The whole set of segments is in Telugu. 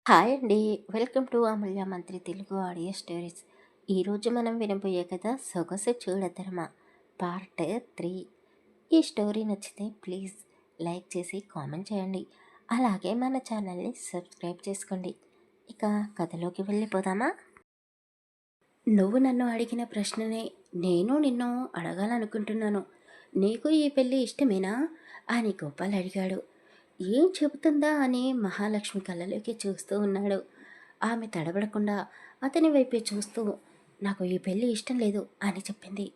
హాయ్ అండి. వెల్కమ్ టు అమూల్య మంత్రి తెలుగు ఆడియో స్టోరీస్. ఈరోజు మనం వినబోయే కథ సొగసు చూడధర్మ పార్ట్ 3. ఈ స్టోరీ నచ్చితే ప్లీజ్ లైక్ చేసి కామెంట్ చేయండి. అలాగే మన ఛానల్ని సబ్స్క్రైబ్ చేసుకోండి. ఇక కథలోకి వెళ్ళిపోదామా? నువ్వు నన్ను అడిగిన ప్రశ్ననే నేను నిన్ను అడగాలనుకుంటున్నాను. నీకు ఈ పెళ్ళి ఇష్టమేనా అని గోపాల్ అడిగాడు. ఏం చెబుతుందా అని మహాలక్ష్మి కళ్ళలోకి చూస్తూ ఉన్నాడు. ఆమె తడబడకుండా అతని వైపే చూస్తూ నాకు ఈ పెళ్ళి ఇష్టం లేదు అని చెప్పింది.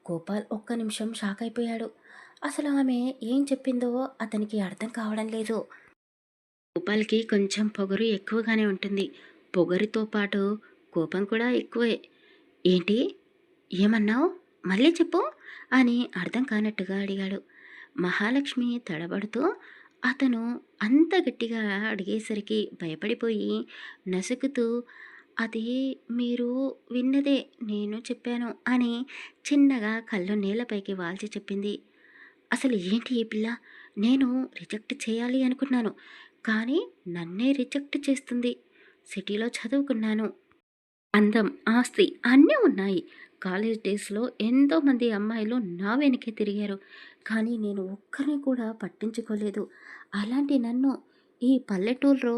గోపాల్ ఒక్క నిమిషం షాక్ అయిపోయాడు. అసలు ఆమె ఏం చెప్పిందో అతనికి అర్థం కావడం లేదు. గోపాల్కి కొంచెం పొగరు ఎక్కువగానే ఉంటుంది. పొగరుతో పాటు కోపం కూడా ఎక్కువే. ఏంటి? ఏమన్నావు? మళ్ళీ చెప్పు అని అర్థం కానట్టుగా అడిగాడు. మహాలక్ష్మి తడబడుతూ అతను అంత గట్టిగా అడిగేసరికి భయపడిపోయి నసుకుతూ అది మీరు విన్నదే నేను చెప్పాను అని చిన్నగా కళ్ళు నేలపైకి వాల్చి చెప్పింది. అసలు ఏంటి ఈ పిల్ల? నేను రిజెక్ట్ చేయాలి అనుకున్నాను, కానీ నన్నే రిజెక్ట్ చేస్తుంది. సిటీలో చదువుకున్నాను, అందం, ఆస్తి అన్నీ ఉన్నాయి. కాలేజ్ డేస్లో ఎంతోమంది అమ్మాయిలు నా వెనకే తిరిగారు, కానీ నేను ఒక్కరిని కూడా పట్టించుకోలేదు. అలాంటి నన్ను ఈ పల్లెటూరులో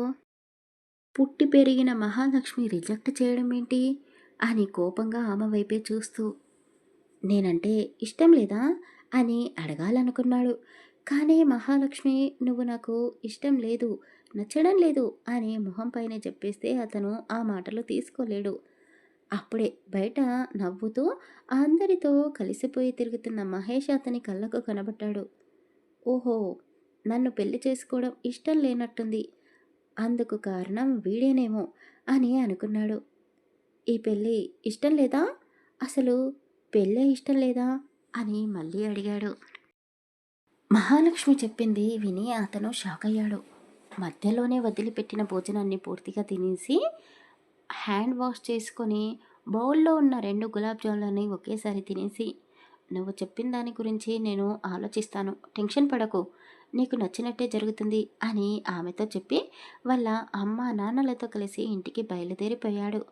పుట్టి పెరిగిన మహాలక్ష్మి రిజెక్ట్ చేయడం ఏంటి అని కోపంగా ఆమె వైపే చూస్తూ నేనంటే ఇష్టం లేదా అని అడగాలనుకున్నాడు. కానీ మహాలక్ష్మి నువ్వు నాకు ఇష్టం లేదు, నచ్చడం లేదు అని మొహం పైన చెప్పేస్తే అతను ఆ మాటలు తీసుకోలేడు. అప్పుడే బయట నవ్వుతూ అందరితో కలిసిపోయి తిరుగుతున్న మహేష్ అతని కళ్ళకు కనబడ్డాడు. ఓహో, నన్ను పెళ్లి చేసుకోవడం ఇష్టం లేనట్టుంది, అందుకు కారణం వీడేనేమో అని అనుకున్నాడు. ఈ పెళ్ళి ఇష్టం లేదా? అసలు పెళ్ళే ఇష్టం లేదా అని మళ్ళీ అడిగాడు. మహాలక్ష్మి చెప్పింది విని అతను షాక్ అయ్యాడు. మధ్యలోనే వదిలిపెట్టిన భోజనాన్ని పూర్తిగా తినేసి హ్యాండ్ వాష్ చేసుకొని బౌల్లో ఉన్న 2 గులాబ్ జాములని ఒకేసారి తినేసి నువ్వు చెప్పిన దాని గురించి నేను ఆలోచిస్తాను, టెన్షన్ పడకు, నీకు నచ్చినట్టే జరుగుతుంది అని ఆమెతో చెప్పి వాళ్ళ అమ్మ నాన్నలతో కలిసి ఇంటికి బయలుదేరిపోయాడు.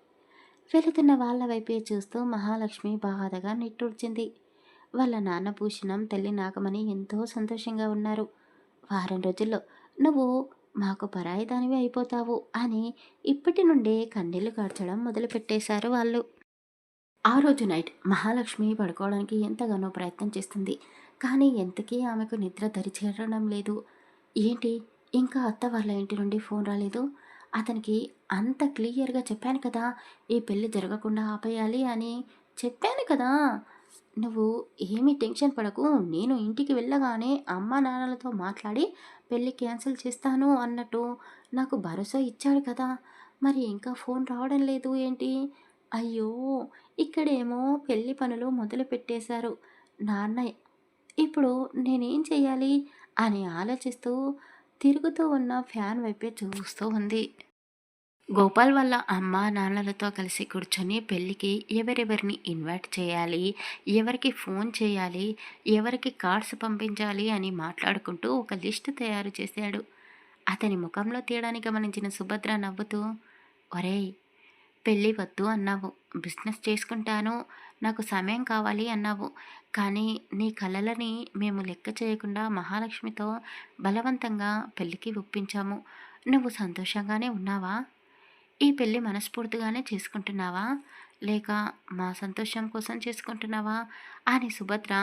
వెళుతున్న వాళ్ళ వైపే చూస్తూ మహాలక్ష్మి బాధగా నిట్టూర్చింది. వాళ్ళ నాన్న భూషణం, తల్లి నాగమణి ఎంతో సంతోషంగా ఉన్నారు. వారం రోజుల్లో నువ్వు మాకు పరాయిదానివి అయిపోతావు అని ఇప్పటి నుండే కన్నీళ్లు కార్చడం మొదలుపెట్టేశారు వాళ్ళు. ఆ రోజు నైట్ మహాలక్ష్మి పడుకోవడానికి ఎంతగానో ప్రయత్నం చేస్తుంది, కానీ ఎంతకీ ఆమెకు నిద్ర దరిచేరడం లేదు. ఏంటి, ఇంకా అత్త వాళ్ళ ఇంటి నుండి ఫోన్ రాలేదు? అతనికి అంత క్లియర్గా చెప్పాను కదా, ఈ పెళ్ళి జరగకుండా ఆపేయాలి అని చెప్పాను కదా. నువ్వు ఏమీ టెన్షన్ పడకు, నేను ఇంటికి వెళ్ళగానే అమ్మా నాన్నలతో మాట్లాడి పెళ్ళి క్యాన్సిల్ చేస్తాను అన్నట్టు నాకు భరోసా ఇచ్చాడు కదా, మరి ఇంకా ఫోన్ రావడం లేదు ఏంటి? అయ్యో, ఇక్కడేమో పెళ్లి పనులు మొదలు పెట్టేశారు నాన్న, ఇప్పుడు నేనేం చెయ్యాలి అని ఆలోచిస్తూ తిరుగుతూ ఉన్న ఫ్యాన్ వైపే చూస్తూ ఉంది. గోపాల్ వాళ్ళ అమ్మ నాన్నలతో కలిసి కూర్చొని పెళ్ళికి ఎవరెవరిని ఇన్వైట్ చేయాలి, ఎవరికి ఫోన్ చేయాలి, ఎవరికి కార్డ్స్ పంపించాలి అని మాట్లాడుకుంటూ ఒక లిస్ట్ తయారు చేశాడు. అతని ముఖంలో తేడాన్ని గమనించిన సుభద్ర నవ్వుతూ, ఒరేయ్, పెళ్ళి వద్దు అన్నావు, బిజినెస్ చేసుకుంటాను, నాకు సమయం కావాలి అన్నావు, కానీ నీ కలలని మేము లెక్క చేయకుండా మహాలక్ష్మితో బలవంతంగా పెళ్ళికి ఒప్పించాము. నువ్వు సంతోషంగానే ఉన్నావా? ఈ పెళ్ళి మనస్ఫూర్తిగానే చేసుకుంటున్నావా, లేక మా సంతోషం కోసం చేసుకుంటున్నావా అని సుభద్ర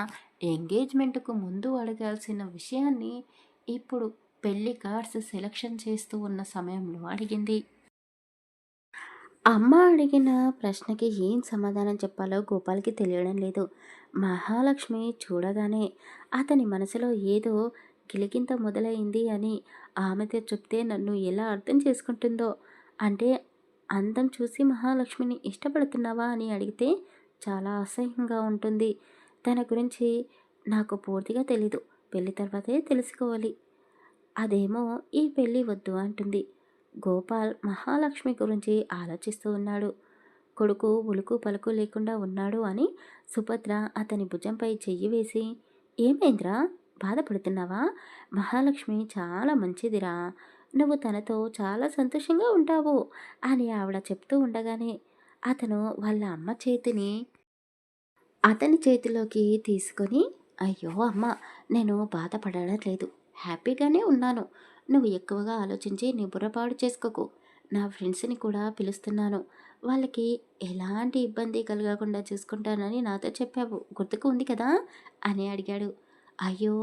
ఎంగేజ్మెంట్కు ముందు అడగాల్సిన విషయాన్ని ఇప్పుడు పెళ్లి కార్డ్స్ సెలక్షన్ చేస్తూ ఉన్న సమయంలో అడిగింది. అమ్మ అడిగిన ప్రశ్నకి ఏం సమాధానం చెప్పాలో గోపాల్కి తెలియడం లేదు. మహాలక్ష్మి చూడగానే అతని మనసులో ఏదో గిలిగింత మొదలైంది అని ఆమెతో చెప్తే నన్ను ఎలా అర్థం చేసుకుంటుందో. అంటే అందం చూసి మహాలక్ష్మిని ఇష్టపడుతున్నావా అని అడిగితే చాలా అసహ్యంగా ఉంటుంది. తన గురించి నాకు పూర్తిగా తెలీదు, పెళ్లి తర్వాతే తెలుసుకోవాలి. అదేమో ఈ పెళ్ళి వద్దు అంటుంది. గోపాల్ మహాలక్ష్మి గురించి ఆలోచిస్తూ ఉన్నాడు. కొడుకు ఉలుకు పలుకు లేకుండా ఉన్నాడు అని సుభద్ర అతని భుజంపై చెయ్యి వేసి, ఏమైందిరా, బాధపడుతున్నావా? మహాలక్ష్మి చాలా మంచిదిరా, నువ్వు తనతో చాలా సంతోషంగా ఉంటావు అని ఆవిడ చెప్తూ ఉండగానే అతను వాళ్ళ అమ్మ చేతిని అతని చేతిలోకి తీసుకొని, "అయ్యో! అమ్మ, నేను బాధపడడం లేదు. హ్యాపీగానే ఉన్నాను. నువ్వు ఎక్కువగా ఆలోచించి నీ బుర్ర పాడు చేసుకోకు. నా ఫ్రెండ్స్‌ని కూడా పిలుస్తున్నాను. వాళ్ళకి ఎలాంటి ఇబ్బంది కలగకుండా చూసుకుంటానని నాతో చెప్పావు. గుర్తుకు ఉంది కదా?" అని అడిగాడు. "అయ్యో!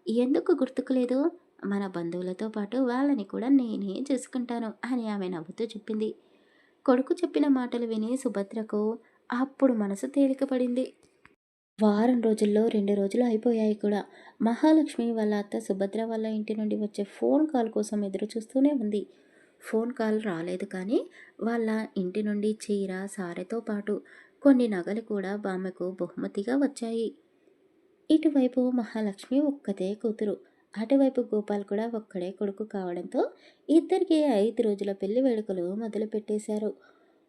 ఎందుకు గుర్తుకు లేదు? మన బంధువులతో పాటు వాళ్ళని కూడా నేనే చూసుకుంటాను" అని ఆమె నవ్వుతూ చెప్పింది. కొడుకు చెప్పిన మాటలు విని సుభద్రకు అప్పుడు మనసు తేలిక పడింది. వారం రోజుల్లో 2 రోజులు అయిపోయాయి కూడా. మహాలక్ష్మి వాళ్ళ అత్త సుభద్ర వాళ్ళ ఇంటి నుండి వచ్చే ఫోన్ కాల్ కోసం ఎదురు చూస్తూనే ఉంది. ఫోన్ కాల్ రాలేదు కానీ వాళ్ళ ఇంటి నుండి చీర, సారెతో పాటు కొన్ని నగలు కూడా ఆమెకు బహుమతిగా వచ్చాయి. ఇటువైపు మహాలక్ష్మి ఒక్కతే కూతురు. అటువైపు గోపాల్ కూడా ఒక్కడే కొడుకు కావడంతో ఇద్దరికి 5 రోజుల పెళ్లి వేడుకలు మొదలుపెట్టేశారు.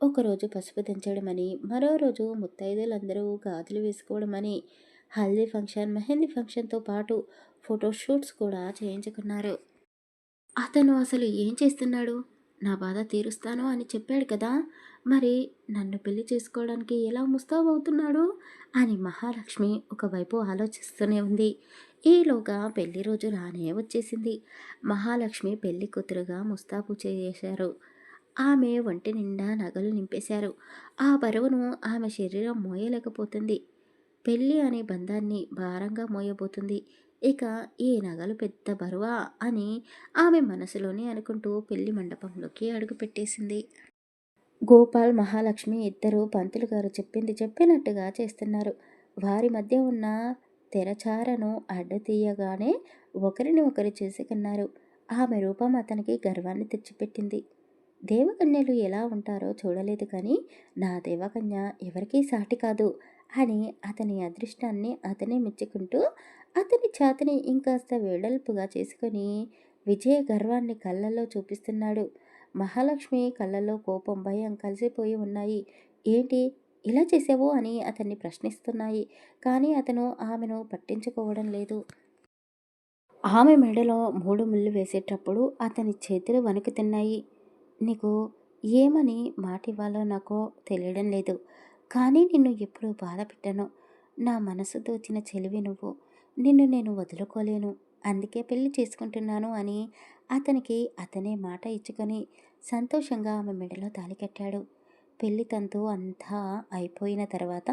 ఒకరోజు పసుపు దంచడమని, మరో రోజు ముత్తైదులందరూ గాజులు వేసుకోవడమని, హల్దీ ఫంక్షన్, మెహందీ ఫంక్షన్‌తో పాటు ఫోటోషూట్స్ కూడా చేయించుకున్నారు. అతను అసలు ఏం చేస్తున్నాడు? నా బాధ తీరుస్తాను అని చెప్పాడు కదా! మరి నన్ను పెళ్లి చేసుకోవడానికి ఎలా ముస్తాబవుతున్నాడు? అని మహాలక్ష్మి ఒకవైపు ఆలోచిస్తూనే ఉంది. ఈలోగా పెళ్లి రోజు రానే వచ్చేసింది. మహాలక్ష్మి పెళ్లి కూతురుగా ముస్తాబు చేశారు. ఆమె ఒంటి నిండా నగలు నింపేశారు. ఆ బరువును ఆమె శరీరం మోయలేకపోతుంది. పెళ్ళి అనే బంధాన్ని భారంగా మోయబోతుంది. ఇక ఈ నగలు పెద్ద బరువా అని ఆమె మనసులోనే అనుకుంటూ పెళ్లి మండపంలోకి అడుగుపెట్టేసింది. గోపాల్, మహాలక్ష్మి ఇద్దరూ పంతులు గారు చెప్పింది చెప్పినట్టుగా చేస్తున్నారు. వారి మధ్య ఉన్న తెరచారను అడ్డుతీయగానే ఒకరిని ఒకరు చేసుకున్నారు. ఆమె రూపం అతనికి గర్వాన్ని తెచ్చిపెట్టింది. దేవకన్యలు ఎలా ఉంటారో చూడలేదు కానీ నా దేవకన్య ఎవరికీ సాటి కాదు అని అతని అదృష్టాన్ని అతనే మెచ్చుకుంటూ అతని ఛాతిని ఇంకాస్త వెడల్పుగా చేసుకొని విజయ గర్వాన్ని కళ్ళల్లో చూపిస్తున్నాడు. మహాలక్ష్మి కళ్ళల్లో కోపం, భయం కలిసిపోయి ఉన్నాయి. ఏంటి ఇలా చేసావు అని అతన్ని ప్రశ్నిస్తున్నాయి. కానీ అతను ఆమెను పట్టించుకోవడం లేదు. ఆమె మెడలో 3 ముళ్ళు వేసేటప్పుడు అతని చేతులు వణుకుతున్నాయి. నీకు ఏమని మాటివ్వాలో నాకు తెలియడం లేదు. కానీ నిన్ను ఎప్పుడూ బాధ పెట్టను. నా మనసు దోచిన చెలివి నువ్వు. నిన్ను నేను వదులుకోలేను. అందుకే పెళ్లి చేసుకుంటున్నాను అని అతనికి అతనే మాట ఇచ్చుకొని సంతోషంగా ఆమె మెడలో తాళి కట్టాడు. పెళ్లి తంతు అంతా అయిపోయిన తర్వాత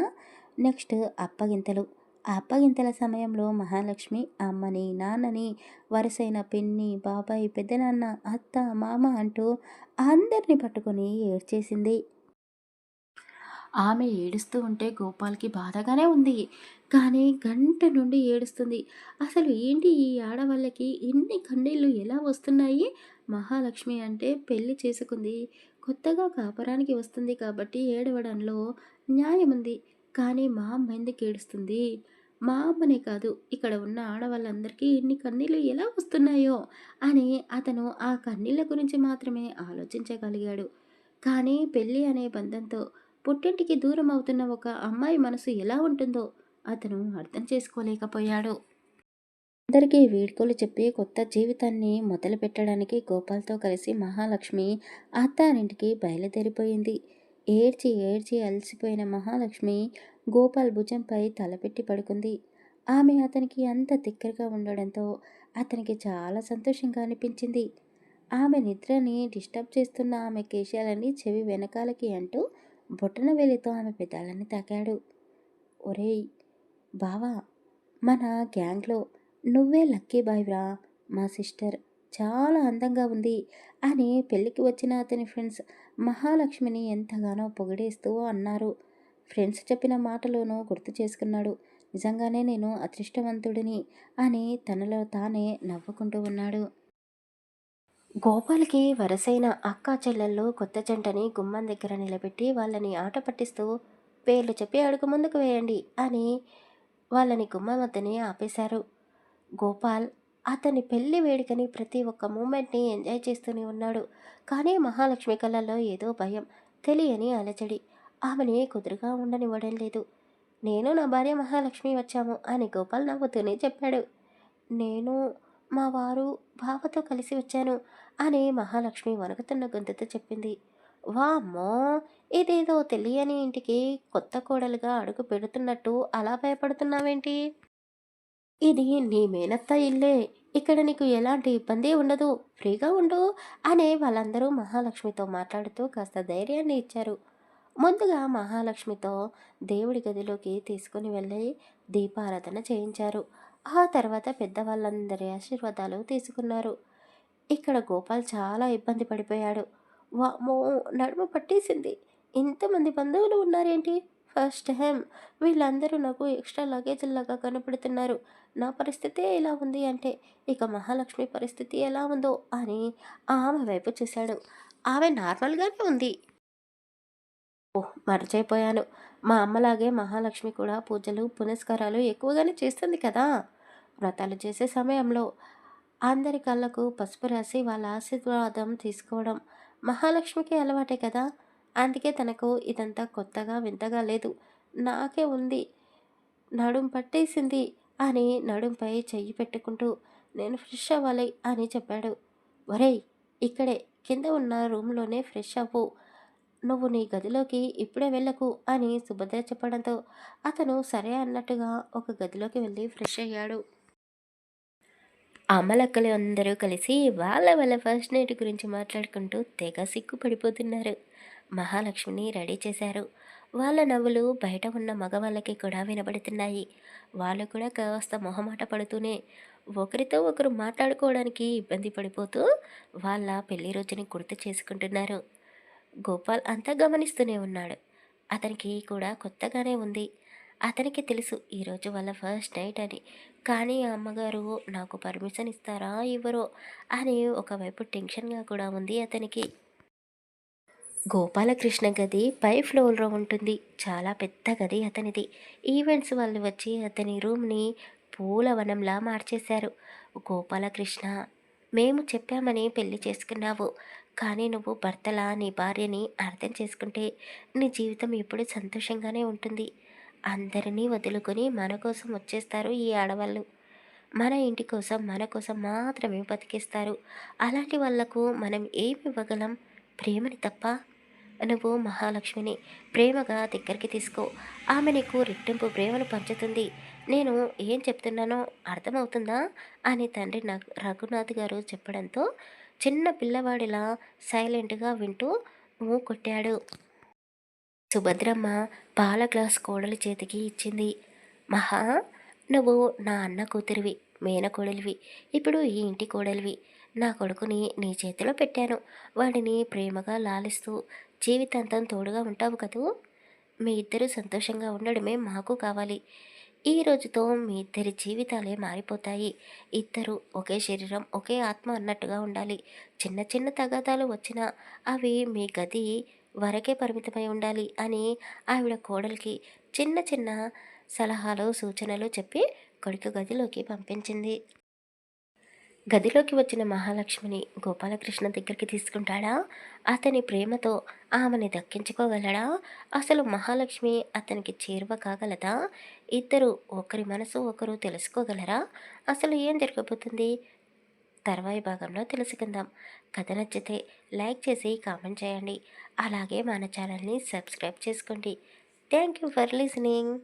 నెక్స్ట్ అప్పగింతలు. ఆ అప్పగింతల సమయంలో మహాలక్ష్మి అమ్మని, నాన్నని, వరుసైన పిన్ని, బాబాయ్, పెద్దనాన్న, అత్త, మామ అంటూ అందరిని పట్టుకొని ఏడ్చేసింది. ఆమె ఏడుస్తూ ఉంటే గోపాల్‌కి బాధగానే ఉంది. కానీ గంట నుండి ఏడుస్తుంది. అసలు ఏంటి ఈ ఆడవాళ్ళకి ఇన్ని కన్నీళ్ళు ఎలా వస్తున్నాయి? మహాలక్ష్మి అంటే పెళ్లి చేసుకుంది. కొత్తగా కాపురానికి వస్తుంది కాబట్టి ఏడవడంలో న్యాయముంది. కానీ మా అమ్మ ఎందుకు ఏడుస్తుంది? మా అమ్మనే కాదు ఇక్కడ ఉన్న ఆడవాళ్ళందరికీ ఇన్ని కన్నీళ్ళు ఎలా వస్తున్నాయో అని అతను ఆ కన్నీళ్ళ గురించి మాత్రమే ఆలోచించగలిగాడు. కానీ పెళ్లి అనే బంధంతో పుట్టింటికి దూరం అవుతున్న ఒక అమ్మాయి మనసు ఎలా ఉంటుందో అతను అర్థం చేసుకోలేకపోయాడు. అందరికీ వీడ్కోలు చెప్పి కొత్త జీవితాన్ని మొదలుపెట్టడానికి గోపాల్తో కలిసి మహాలక్ష్మి అత్తారింటికి బయలుదేరిపోయింది. ఏడ్చి ఏడ్చి అలసిపోయిన మహాలక్ష్మి గోపాల్ భుజంపై తలపెట్టి పడుకుంది. ఆమె అతనికి అంత దగ్గరగా ఉండడంతో అతనికి చాలా సంతోషంగా అనిపించింది. ఆమె నిద్రని డిస్టర్బ్ చేస్తున్న ఆమె కేశాలని చెవి వెనకాలకి అంటూ బొటనవేలితో ఆమె పెదాలని తాకాడు. ఒరేయ్ బావా, మన గ్యాంగ్‌లో నువ్వే లక్కీ బాయ్‌రా. మా సిస్టర్ చాలా అందంగా ఉంది అని పెళ్ళికి వచ్చిన అతని ఫ్రెండ్స్ మహాలక్ష్మిని ఎంతగానో పొగిడేస్తూ అన్నారు. ఫ్రెండ్స్ చెప్పిన మాటలను గుర్తు చేసుకున్నాడు. నిజంగానే నేను అదృష్టవంతుడిని అని తనలో తానే నవ్వుకుంటూ ఉన్నాడు. గోపాల్‌కి వరసైన అక్కా చెల్లెళ్ళు కొత్త జంటని గుమ్మం దగ్గర నిలబెట్టి వాళ్ళని ఆట పట్టిస్తూ పేర్లు చెప్పి అడుగు ముందుకు వేయండి అని వాళ్ళని గుమ్మం వద్దనే ఆపేశారు. గోపాల్ అతని పెళ్లి వేడుకని ప్రతి ఒక్క మూమెంట్‌ని ఎంజాయ్ చేస్తూనే ఉన్నాడు. కానీ మహాలక్ష్మి కళ్ళల్లో ఏదో భయం, తెలియని అలజడి. ఆమెని కుదురుగా ఉండనివ్వడం లేదు. నేను నా భార్య మహాలక్ష్మి వచ్చాము అని గోపాల్ నవ్వుతూనే చెప్పాడు. నేను మా వారు బావతో కలిసి వచ్చాను. అని మహాలక్ష్మి వణుకుతున్న గొంతుతో చెప్పింది. వామ్మో! ఇదేదో తెలియని ఇంటికి కొత్త కోడలుగా అడుగు పెడుతున్నట్టు అలా భయపడుతున్నావేంటి? ఇది నీ మేనత్త ఇల్లే. ఇక్కడ నీకు ఎలాంటి ఇబ్బంది ఉండదు. ఫ్రీగా ఉండు అనే వాళ్ళందరూ మహాలక్ష్మితో మాట్లాడుతూ కాస్త ధైర్యాన్ని ఇచ్చారు. ముందుగా మహాలక్ష్మితో దేవుడి గదిలోకి తీసుకుని వెళ్ళి దీపారాధన చేయించారు. ఆ తర్వాత పెద్దవాళ్ళందరి ఆశీర్వాదాలు తీసుకున్నారు. ఇక్కడ గోపాల్ చాలా ఇబ్బంది పడిపోయాడు. వామ్మో! నడుము పట్టేసింది. ఇంతమంది బంధువులు ఉన్నారేంటి? ఫస్ట్ టైం వీళ్ళందరూ నాకు ఎక్స్ట్రా లగేజ్‌లాగా కనపడుతున్నారు. నా పరిస్థితే ఇలా ఉంది అంటే, ఇక మహాలక్ష్మి పరిస్థితి ఎలా ఉందో అని ఆమె వైపు చూశాడు. ఆమె నార్మల్‌గానే ఉంది. ఓహ్! మర్చిపోయాను. మా అమ్మలాగే మహాలక్ష్మి కూడా పూజలు, పునస్కారాలు ఎక్కువగానే చేస్తుంది కదా! వ్రతాలు చేసే సమయంలో అందరి కళ్ళకు పసుపు రాసి వాళ్ళ ఆశీర్వాదం తీసుకోవడం మహాలక్ష్మికి అలవాటే కదా! అందుకే తనకు ఇదంతా కొత్తగా, వింతగా లేదు. నాకే ఉంది. నడుం పట్టేసింది అని నడుంపై చెయ్యి పెట్టుకుంటూ నేను ఫ్రెష్ అవ్వాలి అని చెప్పాడు. ఒరేయ్! ఇక్కడే కింద ఉన్న రూమ్‌లోనే ఫ్రెష్ అవ్వు. నువ్వు నీ గదిలోకి ఇప్పుడే వెళ్ళకు అని సుభద్ర చెప్పడంతో అతను సరే అన్నట్టుగా ఒక గదిలోకి వెళ్ళి ఫ్రెష్ అయ్యాడు. అమ్మలక్కలు అందరూ కలిసి వాళ్ళ వాళ్ళ ఫస్ట్ నైట్ గురించి మాట్లాడుకుంటూ తెగ సిగ్గుపడిపోతున్నారు. మహాలక్ష్మిని రెడీ చేశారు. వాళ్ళ నవ్వులు బయట ఉన్న మగవాళ్ళకి కూడా వినబడుతున్నాయి. వాళ్ళు కూడా కాస్త మొహమాట పడుతూనే ఒకరితో ఒకరు మాట్లాడుకోవడానికి ఇబ్బంది పడిపోతూ వాళ్ళ పెళ్లి రోజుని గుర్తు చేసుకుంటున్నారు. గోపాల్ అంతా గమనిస్తూనే ఉన్నాడు. అతనికి కూడా కొత్తగానే ఉంది. అతనికి తెలుసు ఈరోజు వాళ్ళ ఫస్ట్ నైట్ అని. కానీ ఆ అమ్మగారు నాకు పర్మిషన్ ఇస్తారా ఇవ్వరో అని ఒకవైపు టెన్షన్గా కూడా ఉంది అతనికి. గోపాలకృష్ణ గది పై ఫ్లోర్‌లో ఉంటుంది. చాలా పెద్ద గది అతనిది. ఈవెంట్స్ వాళ్ళు వచ్చి అతని రూమ్‌ని పూలవనంలా మార్చేశారు. గోపాలకృష్ణ, మేము చెప్పామని పెళ్లి చేసుకున్నావు. కానీ నువ్వు భర్తలా నీ భార్యని అర్థం చేసుకుంటే నీ జీవితం ఎప్పుడూ సంతోషంగానే ఉంటుంది. అందరినీ వదులుకొని మన కోసం వచ్చేస్తారు ఈ ఆడవాళ్ళు. మన ఇంటి కోసం, మన కోసం మాత్రమే బతికిస్తారు. అలాంటి వాళ్లకు మనం ఏమి ఇవ్వగలం? ప్రేమని తప్ప. నువ్వు మహాలక్ష్మిని ప్రేమగా దగ్గరికి తీసుకో. ఆమె నీకు రెట్టింపు ప్రేమను పంచుతుంది. నేను ఏం చెప్తున్నానో అర్థమవుతుందా అని తండ్రి రఘునాథ్ గారు చెప్పడంతో చిన్న పిల్లవాడిలా సైలెంట్గా వింటూ కొట్టాడు. సుభద్రమ్మ పాల గ్లాస్ కోడలి చేతికి ఇచ్చింది. మహా, నువ్వు నా అన్న కూతురివి, మేనకోడలివి, ఇప్పుడు ఈ ఇంటి కోడలివి. నా కొడుకుని నీ చేతిలో పెట్టాను. వాడిని ప్రేమగా లాలిస్తూ జీవితాంతం తోడుగా ఉంటావు కదూ. మీ ఇద్దరు సంతోషంగా ఉండడమే మాకు కావాలి. ఈ రోజుతో మీ ఇద్దరి జీవితాలే మారిపోతాయి. ఇద్దరు ఒకే శరీరం, ఒకే ఆత్మ అన్నట్టుగా ఉండాలి. చిన్న చిన్న తగాదాలు వచ్చినా అవి మీ గది వరకే పరిమితమై ఉండాలి అని ఆవిడ కోడలికి చిన్న చిన్న సలహాలు, సూచనలు చెప్పి కొడుకు గదిలోకి పంపించింది. గదిలోకి వచ్చిన మహాలక్ష్మిని గోపాలకృష్ణ దగ్గరికి తీసుకుంటాడా? అతని ప్రేమతో ఆమెని దక్కించుకోగలడా? అసలు మహాలక్ష్మి అతనికి చేరువ కాగలదా? ఇద్దరు ఒకరి మనసు ఒకరు తెలుసుకోగలరా? అసలు ఏం జరగబోతుంది? తర్వాయి భాగంలో తెలుసుకుందాం. కథ నచ్చితే లైక్ చేసి కామెంట్ చేయండి. అలాగే మన ఛానల్ని సబ్స్క్రైబ్ చేసుకోండి. Thank you for listening.